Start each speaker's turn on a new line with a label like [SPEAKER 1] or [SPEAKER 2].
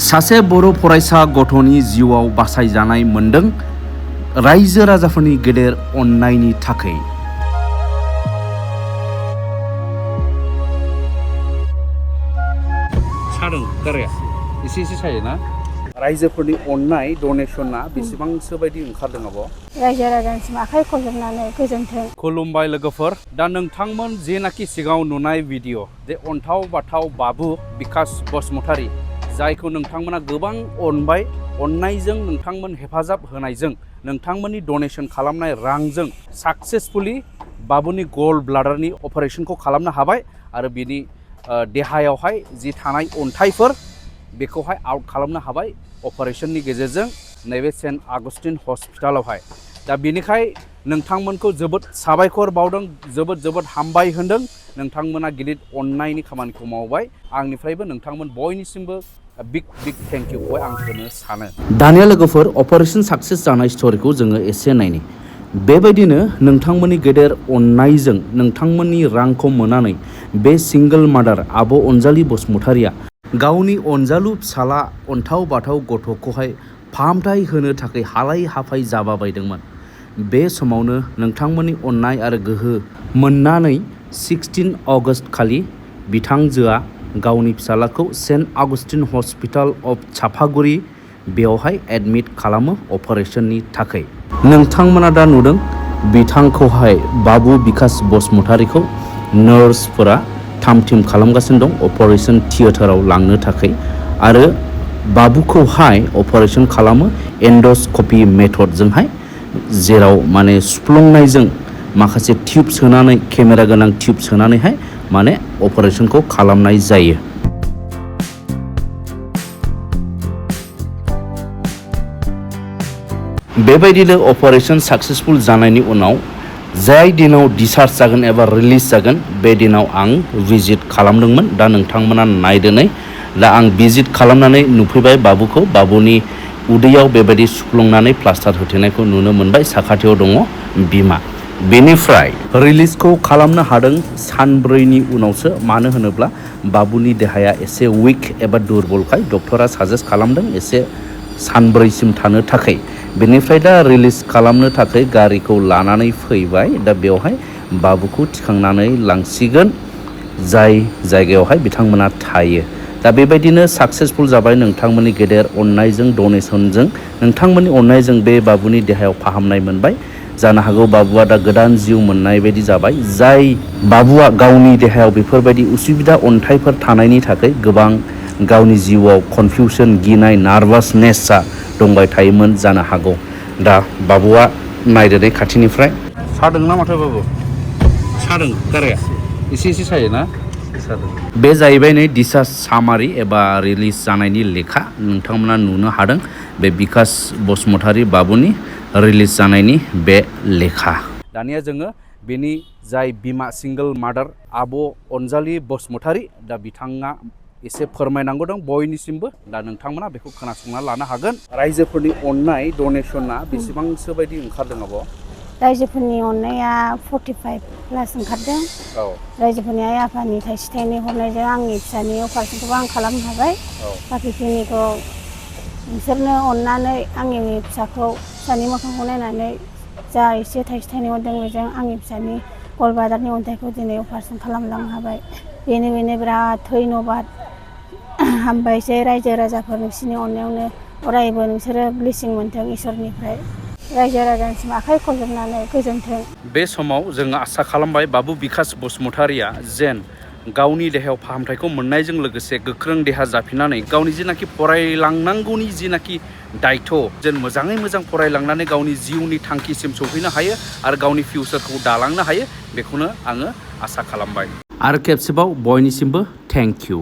[SPEAKER 1] सासे बर' फरायसा गथ'नि जिउआव बासायजानाय मोनदों रायजो राजाफोरनि गेदेर अननायनि थाखाय। सादों गाराया एसे सायोना रायजोफोरनि अननाय डनेसना बेसेबांसो बायदि ओंखारदों आब'?
[SPEAKER 2] रायजो राजानिसिम आखाइ खबजबनानै गोजोन्थों।
[SPEAKER 1] खुलुमबाय लोगोफोर। दा नोंथांमोन जेनाखि सिगाङाव नुनाय भिडिअ जे अन्थाव बाथाव बाबु बिकास बसुमतारी जायखौ नोंथांमोना गोबां अनबाय, अननायजों नोंथांमोन हेफाजाब होनायजों नोंथांमोननि डनेसन खालामनाय रांजों साक्सेसफुलि बाबुनि गल ब्लाडारनि अपारेशनखौ खालामनो हाबाय आरो बिनि देहायावहाय जि थानाय अन्थाइफोर बेखौहाय आउट खालामनो हाबाय अपारेशननि गेजेरजों नैबे सेन्ट आगस्टिन हस्पिटालावहाय। दा बेनिखाय नोंथांमोनखौ जोबोद साबायखर बावदों, जोबोद हामबाय होनदों। नोंथांमोना गिदिर अननायनि खामानिखौ मावबाय। आंनिफ्रायबो नोंथांमोन बयनिसिमबो बिग थेंक इउखौहाय आं होनो सानो। दानिया लोगोफोर अपारेशन साक्सेस जानाय स्ट'रिखौ जोङो एसे नायनि। बेबायदिनो नोंथांमोननि गेदेर अननायजों नोंथांमोननि रांखौ मोननानै बे सिंगल मादार आब' अनजालि बसुमतारीया गावनि अनजालु फिसाला अन्थाव बाथाव गथ'खौहाय फाहामथाय होनो थाखाय हालाय हाफाय जाबायदोंमोन। बे समावनो नोंथांमोननि अननाय आरो गोहो मोननानै 16 आगस्ट खालि बिथांजोआ गावनि फिसालाखौ सेन्ट आगस्टिन हस्पिटाल अफ चापागुरि बेवहाय एडमिट खालामो अपारेशननि थाखाय। नोंथांमोना दा नुदों बिथांखौहाय बाबु बिकास बसुमतारीखौ नार्सफोरा थाम-थिम खालामगासिनो दं अपारेशन थियेटाराव लांनो थाखाय आरो बाबुखौहाय अपारेशन खालामो एन्डस्कपि मेथडजोंहाय, जेराव माने सुफ्लंनायजों माखासे टिउब सोनानै केमेरा गोनां टिउब सोनानैहाय माने अपारेशनखौ खालामनाय जायो। बेबायदिनो अपारेशन साक्सेसफुल जानायनि उनाव जाय दिनाव डिस्चार्ज जागोन एबा रिलिज जागोन बे दिनाव आं भिजिट खालामदोंमोन। दा नोंथांमोना नायदोनै। दा आं भिजिट खालामनानै नुफैबाय बाबुखौ। बाबुनि उदैयाव बेबायदि सुफ्लंनानै प्लास्टार होथेनायखौ नुनो मोनबाय। साखाथियाव दङ बिमा। बेनिफ्राय रिलिजखौ खालामनो हादों सानब्रैनि उनावसो। मानो होनोब्ला बाबुनि देहाया एसे उइक एबा दुरबलखाय डक्टरा साजेस्ट खालामदों एसे सानब्रैसिम थानो थाखाय। बेनिफ्राय दा रिलिज खालामनो थाखाय गारिखौ लानानै फैबाय। दा बेवहाय बाबुखौ थिखांनानै लांसिगोन जाय जायगायावहाय बिथांमोना थायो। दा बेबायदिनो साक्सेसफुल जाबाय नोंथांमोननि गेदेर अननायजों डनेसनजों नोंथांमोननि अननायजों बे बाबुनि देहायाव फाहामनाय मोनबाय। जानो हागौ बाबुआ दा गोदान जिउ मोननाय बायदि जाबाय। जाय बाबुआ गावनि देहायाव बेफोरबायदि उसुबिदा अन्थाइफोर थानायनि थाखाय गोबां गावनि जिउआव कनफिउसन, गिनाय, नार्भासनेसआ दंबाय थायोमोन जानो हागौ। दा बाबुआ नायदोनै खाथिनिफ्राय सादोंना माथो बाबु? सादों गाराया एसे सायोना? बे जाहैबाय नै डिस्चार्ज सामारि एबा रिलिज जानायनि लेखा। नोंथांमोना नुनो हादों बे बिकास बसुमतारी बाबुनि रिलिज जानायनि बे लेखा। दानिया जोङो बेनि जाय बिमा सिंगल मादार आब' अनजालि बसुमतारी दा बिथाङा एसे फोरमायनांगौ दं बयनिसिमबो। दा नोंथांमोना बेखौ खोनासंना लानो हागोन। रायजोफोरनि अननाय डनेसना बेसेबांसो बायदि ओंखारदों आब'?
[SPEAKER 2] रायजोफोरनि अननाया 45 प्लास ओंखारदों। रायजोफोरनि आइ आफानि थाइसे थाइनै हरनायजों आंनि फिसानि अपारेशनखौबो आं खालामनो हाबाय। बाखिखिनिखौ नोंसोरनो अननानै आंनि फिसानि मोखांखौ नायनानै जा एसे थाइसे थाइनै हरदों बेजों आंनि फिसानि गल ब्लाडारनि अन्थाइखौ दिनै अपारेशन खालामलांनो हाबाय। बेनो बिराद धन्यबाद। हामबायसै रायजो राजाफोर, नोंसोरनि अननायावनो अरायबो नोंसोरो ब्लेसिं मोन्थों इसोरनिफ्राय। रायजो राजानिसिम आखाइ खबजबनानै गोजोन्थों। बे समाव जोङो आसा खालामबाय बाबु बिकास बसुमतारीया जेन गावनि देहायाव फाहामथायखौ मोननायजों लोगोसे गोख्रों देहा जाफिननानै गावनि जिनाखि फरायलांनांगौनि जिनाखि दायथ' जेन मोजाङै मोजां फरायलांनानै गावनि जिउनि थांखिसिम सौफैनो हायो आरो गावनि फिउचारखौ दालांनो हायो बेखौनो आङो आसा खालामबाय। आरो खेबसेबाव बयनिसिमबो थेंक इउ।